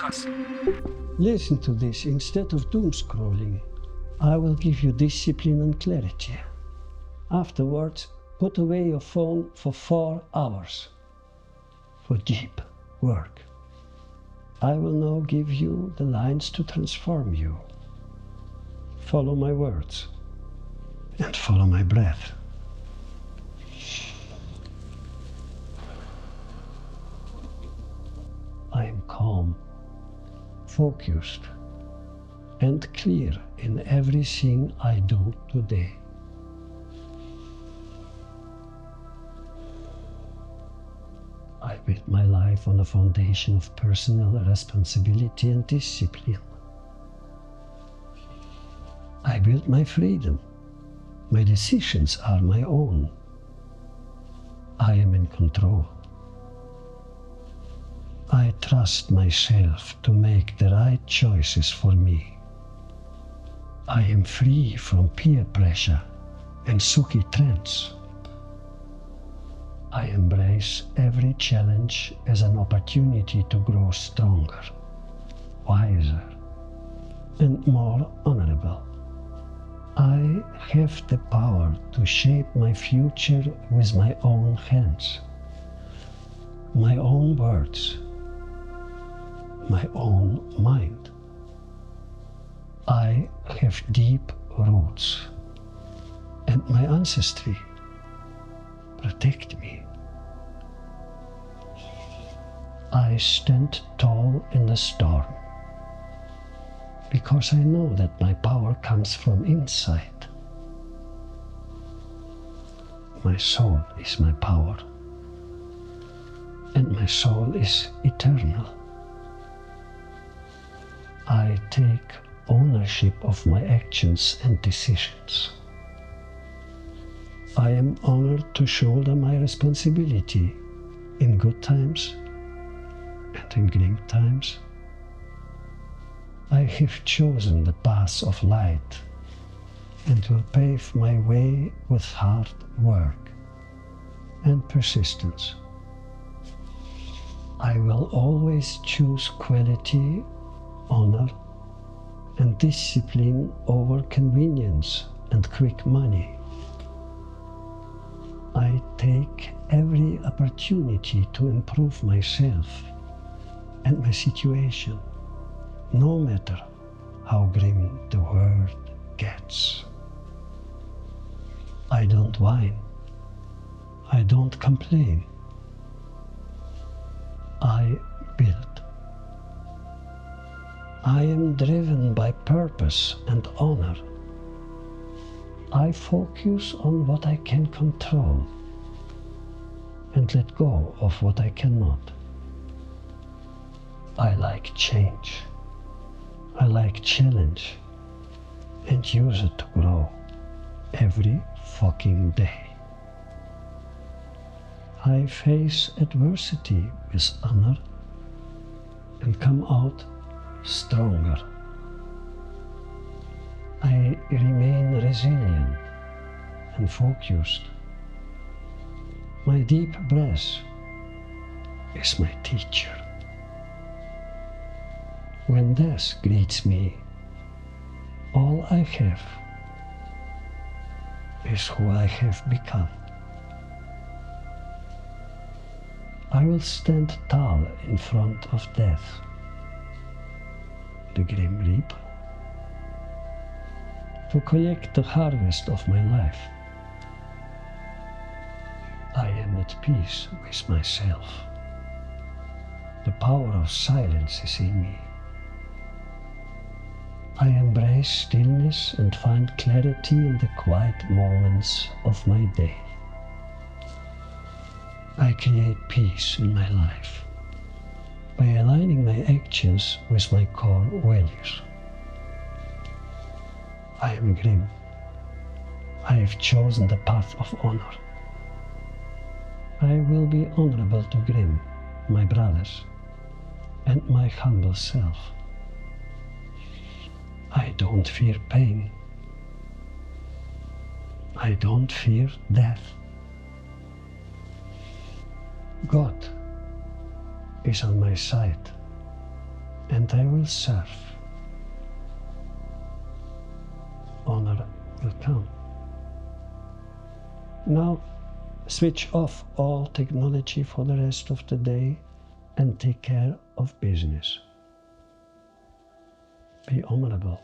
Krass. Listen to this. Instead of doom scrolling, I will give you discipline and clarity. Afterwards, put away your phone for 4 hours for deep work. I will now give you the lines to transform you. Follow my words and follow my breath. I am calm, focused, and clear in everything I do today. I built my life on a foundation of personal responsibility and discipline. I built my freedom. My decisions are my own. I am in control. I trust myself to make the right choices for me. I am free from peer pressure and sucky trends. I embrace every challenge as an opportunity to grow stronger, wiser, and more honorable. I have the power to shape my future with my own hands, my own words, my own mind. I have deep roots, and my ancestry protect me. I stand tall in the storm because I know that my power comes from inside. My soul is my power, and my soul is eternal. I take ownership of my actions and decisions. I am honored to shoulder my responsibility in good times and in grim times. I have chosen the path of light and will pave my way with hard work and persistence. I will always choose quality, honor, and discipline over convenience and quick money. I take every opportunity to improve myself and my situation, no matter how grim the world gets. I don't whine. I don't complain. I build. I am driven by purpose and honor. I focus on what I can control and let go of what I cannot. I like change. I like challenge and use it to grow every fucking day. I face adversity with honor and come out stronger. I remain resilient and focused. My deep breath is my teacher. When death greets me, all I have is who I have become. I will stand tall in front of death, the grim reaper, to collect the harvest of my life. I am at peace with myself. The power of silence is in me. I embrace stillness and find clarity in the quiet moments of my day. I create peace in my life by aligning my actions with my core values. I am grim. I have chosen the path of honor. I will be honorable to Grim, my brothers, and my humble self. I don't fear pain. I don't fear death. God is on my side, and I will serve. Honor will come. Now, switch off all technology for the rest of the day and take care of business. Be honorable.